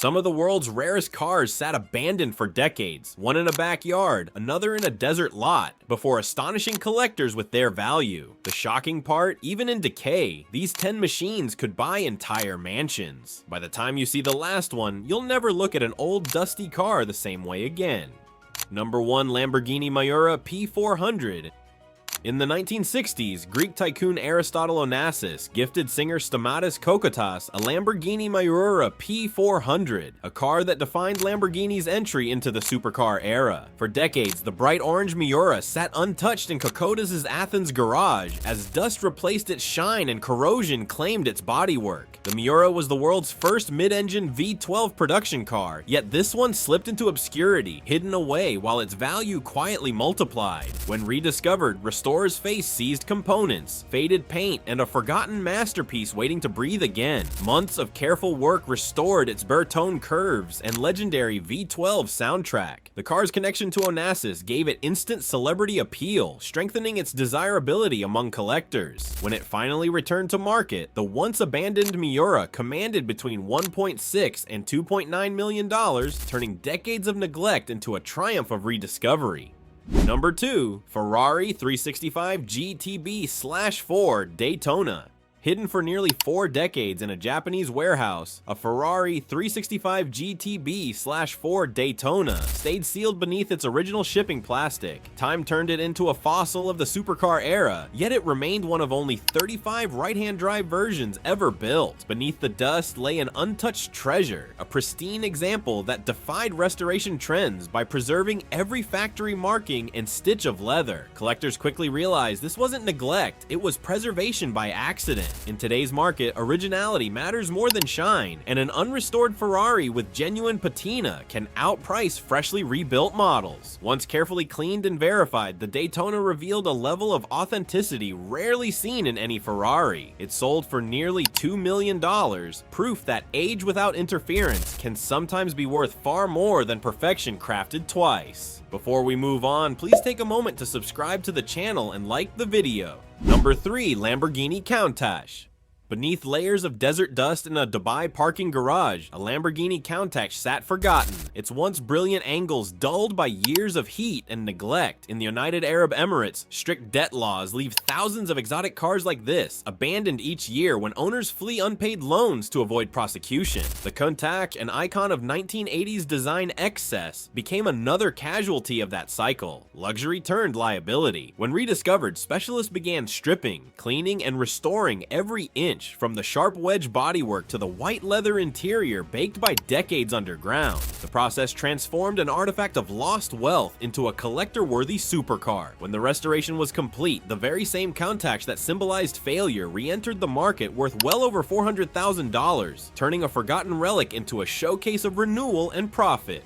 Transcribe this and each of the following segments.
Some of the world's rarest cars sat abandoned for decades, one in a backyard, another in a desert lot, before astonishing collectors with their value. The shocking part, even in decay, these 10 machines could buy entire mansions. By the time you see the last one, you'll never look at an old dusty car the same way again. Number 1, Lamborghini Miura P400. In the 1960s, Greek tycoon Aristotle Onassis gifted singer Stamatis Kokotas a Lamborghini Miura P400, a car that defined Lamborghini's entry into the supercar era. For decades, the bright orange Miura sat untouched in Kokotas' Athens garage as dust replaced its shine and corrosion claimed its bodywork. The Miura was the world's first mid-engine V12 production car, yet this one slipped into obscurity, hidden away while its value quietly multiplied. When rediscovered, Restore's face seized components, faded paint, and a forgotten masterpiece waiting to breathe again. Months of careful work restored its Bertone curves and legendary V12 soundtrack. The car's connection to Onassis gave it instant celebrity appeal, strengthening its desirability among collectors. When it finally returned to market, the once abandoned Miura commanded between $1.6 and $2.9 million, turning decades of neglect into a triumph of rediscovery. Number 2, Ferrari 365 GTB/4 Daytona. Hidden for nearly 4 decades in a Japanese warehouse, a Ferrari 365 GTB/4 Daytona stayed sealed beneath its original shipping plastic. Time turned it into a fossil of the supercar era, yet it remained one of only 35 right-hand drive versions ever built. Beneath the dust lay an untouched treasure, a pristine example that defied restoration trends by preserving every factory marking and stitch of leather. Collectors quickly realized this wasn't neglect, it was preservation by accident. In today's market, originality matters more than shine, and an unrestored Ferrari with genuine patina can outprice freshly rebuilt models. Once carefully cleaned and verified, the Daytona revealed a level of authenticity rarely seen in any Ferrari. It sold for nearly $2 million, proof that age without interference can sometimes be worth far more than perfection crafted twice. Before we move on, please take a moment to subscribe to the channel and like the video. Number 3, Lamborghini Countach. Beneath layers of desert dust in a Dubai parking garage, a Lamborghini Countach sat forgotten, its once brilliant angles dulled by years of heat and neglect. In the United Arab Emirates, strict debt laws leave thousands of exotic cars like this abandoned each year when owners flee unpaid loans to avoid prosecution. The Countach, an icon of 1980s design excess, became another casualty of that cycle. Luxury turned liability. When rediscovered, specialists began stripping, cleaning, and restoring every inch, from the sharp wedge bodywork to the white leather interior baked by decades underground. The process transformed an artifact of lost wealth into a collector-worthy supercar. When the restoration was complete, the very same Countach that symbolized failure re-entered the market worth well over $400,000, turning a forgotten relic into a showcase of renewal and profit.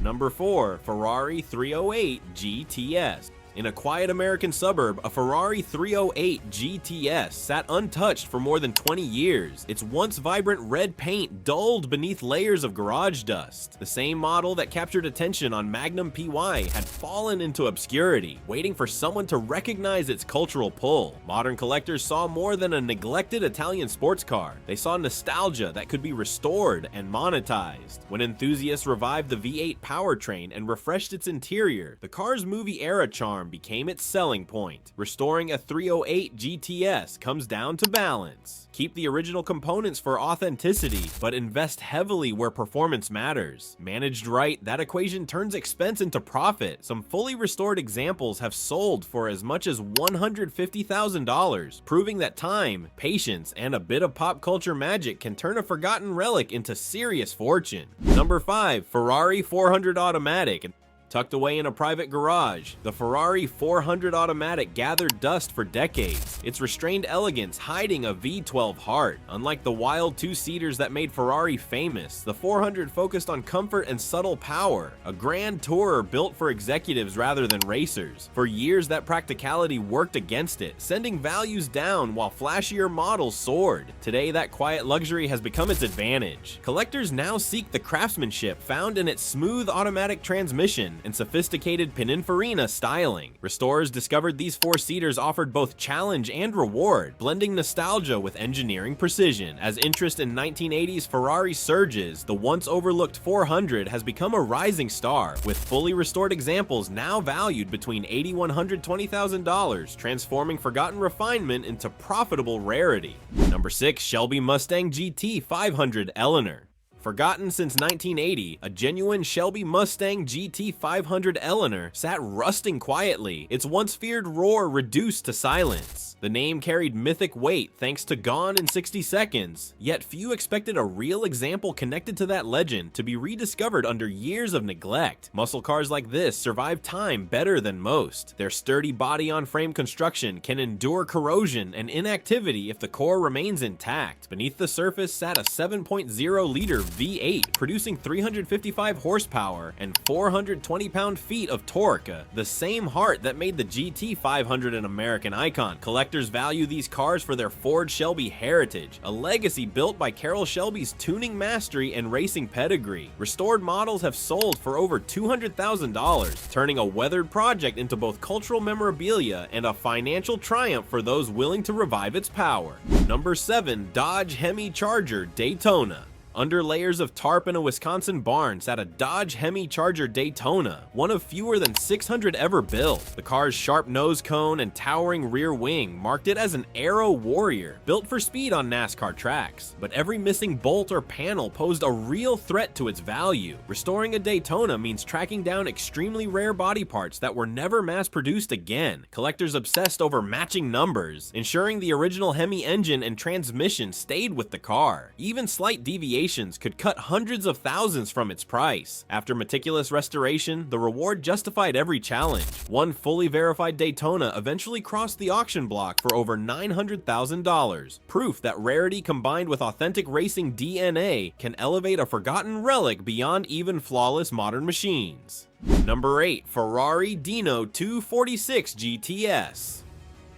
Number 4, Ferrari 308 GTS. In a quiet American suburb, a Ferrari 308 GTS sat untouched for more than 20 years, its once vibrant red paint dulled beneath layers of garage dust. The same model that captured attention on Magnum PY had fallen into obscurity, waiting for someone to recognize its cultural pull. Modern collectors saw more than a neglected Italian sports car. They saw nostalgia that could be restored and monetized. When enthusiasts revived the V8 powertrain and refreshed its interior, the car's movie-era charm became its selling point. Restoring a 308 GTS comes down to balance. Keep the original components for authenticity, but invest heavily where performance matters. Managed right, that equation turns expense into profit. Some fully restored examples have sold for as much as $150,000, proving that time, patience, and a bit of pop culture magic can turn a forgotten relic into serious fortune. Number 5, Ferrari 400 Automatic. Tucked away in a private garage, the Ferrari 400 Automatic gathered dust for decades, its restrained elegance hiding a V12 heart. Unlike the wild two-seaters that made Ferrari famous, the 400 focused on comfort and subtle power, a grand tourer built for executives rather than racers. For years, that practicality worked against it, sending values down while flashier models soared. Today, that quiet luxury has become its advantage. Collectors now seek the craftsmanship found in its smooth automatic transmission suspension, and sophisticated Pininfarina styling. Restorers discovered these four-seaters offered both challenge and reward, blending nostalgia with engineering precision. As interest in 1980s Ferrari surges, the once overlooked 400 has become a rising star, with fully restored examples now valued between $8,100 and $20,000, transforming forgotten refinement into profitable rarity. Number 6. Shelby Mustang GT 500 Eleanor. Forgotten since 1980, a genuine Shelby Mustang GT 500 Eleanor sat rusting quietly, its once feared roar reduced to silence. The name carried mythic weight thanks to Gone in 60 Seconds, yet few expected a real example connected to that legend to be rediscovered under years of neglect. Muscle cars like this survive time better than most. Their sturdy body-on-frame construction can endure corrosion and inactivity if the core remains intact. Beneath the surface sat a 7.0-liter V8, producing 355 horsepower and 420 pound-feet of torque, the same heart that made the GT 500 an American icon. Collectors value these cars for their Ford Shelby heritage, a legacy built by Carroll Shelby's tuning mastery and racing pedigree. Restored models have sold for over $200,000, turning a weathered project into both cultural memorabilia and a financial triumph for those willing to revive its power. Number 7. Dodge Hemi Charger Daytona. Under layers of tarp in a Wisconsin barn sat a Dodge Hemi Charger Daytona, one of fewer than 600 ever built. The car's sharp nose cone and towering rear wing marked it as an aero warrior, built for speed on NASCAR tracks. But every missing bolt or panel posed a real threat to its value. Restoring a Daytona means tracking down extremely rare body parts that were never mass-produced again. Collectors obsessed over matching numbers, ensuring the original Hemi engine and transmission stayed with the car. Even slight deviations could cut hundreds of thousands from its price. After meticulous restoration, the reward justified every challenge. One fully verified Daytona eventually crossed the auction block for over $900,000, proof that rarity combined with authentic racing DNA can elevate a forgotten relic beyond even flawless modern machines. Number 8. Ferrari Dino 246 GTS.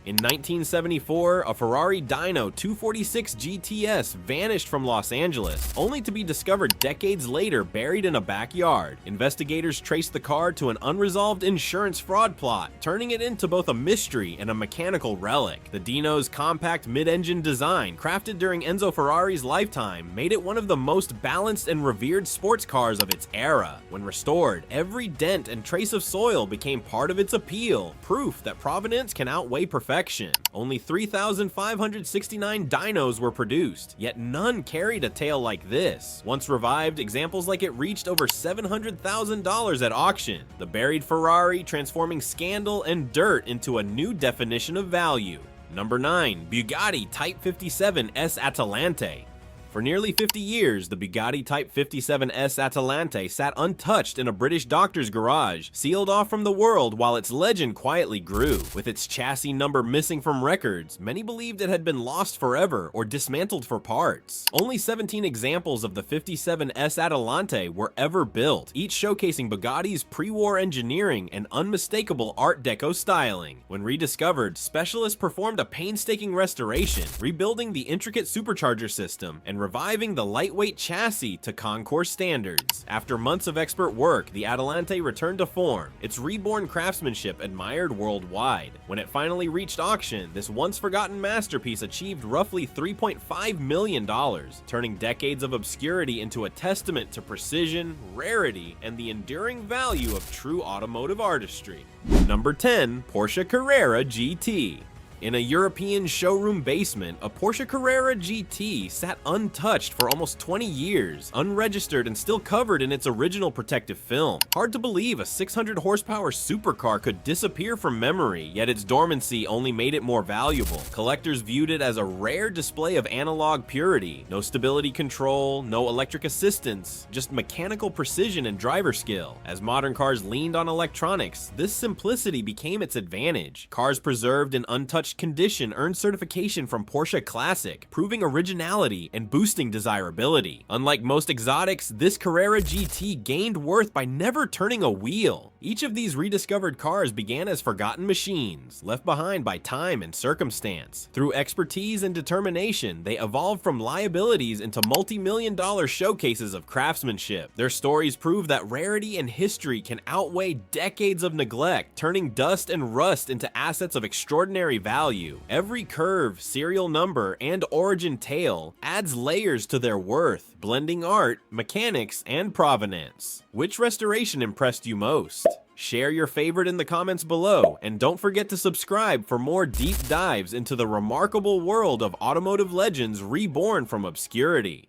In 1974, a Ferrari Dino 246 GTS vanished from Los Angeles, only to be discovered decades later buried in a backyard. Investigators traced the car to an unresolved insurance fraud plot, turning it into both a mystery and a mechanical relic. The Dino's compact mid-engine design, crafted during Enzo Ferrari's lifetime, made it one of the most balanced and revered sports cars of its era. When restored, every dent and trace of soil became part of its appeal, proof that provenance can outweigh perfection. Only 3,569 dynos were produced, yet none carried a tale like this. Once revived, examples like it reached over $700,000 at auction. The buried Ferrari transforming scandal and dirt into a new definition of value. Number 9. Bugatti Type 57 S Atalante. For nearly 50 years, the Bugatti Type 57S Atalante sat untouched in a British doctor's garage, sealed off from the world while its legend quietly grew. With its chassis number missing from records, many believed it had been lost forever or dismantled for parts. Only 17 examples of the 57S Atalante were ever built, each showcasing Bugatti's pre-war engineering and unmistakable Art Deco styling. When rediscovered, specialists performed a painstaking restoration, rebuilding the intricate supercharger system and reviving the lightweight chassis to concourse standards. After months of expert work, the Atalante returned to form, its reborn craftsmanship admired worldwide. When it finally reached auction, this once forgotten masterpiece achieved roughly $3.5 million, turning decades of obscurity into a testament to precision, rarity, and the enduring value of true automotive artistry. Number 10. Porsche Carrera GT. In a European showroom basement, a Porsche Carrera GT sat untouched for almost 20 years, unregistered and still covered in its original protective film. Hard to believe a 600 horsepower supercar could disappear from memory, yet its dormancy only made it more valuable. Collectors viewed it as a rare display of analog purity. No stability control, no electric assistance, just mechanical precision and driver skill. As modern cars leaned on electronics, this simplicity became its advantage. Cars preserved in untouched top-notch condition earned certification from Porsche Classic, proving originality and boosting desirability. Unlike most exotics, this Carrera GT gained worth by never turning a wheel. Each of these rediscovered cars began as forgotten machines, left behind by time and circumstance. Through expertise and determination, they evolved from liabilities into multi-million-dollar showcases of craftsmanship. Their stories prove that rarity and history can outweigh decades of neglect, turning dust and rust into assets of extraordinary value. Every curve, serial number, and origin tale adds layers to their worth, blending art, mechanics, and provenance. Which restoration impressed you most? Share your favorite in the comments below, and don't forget to subscribe for more deep dives into the remarkable world of automotive legends reborn from obscurity.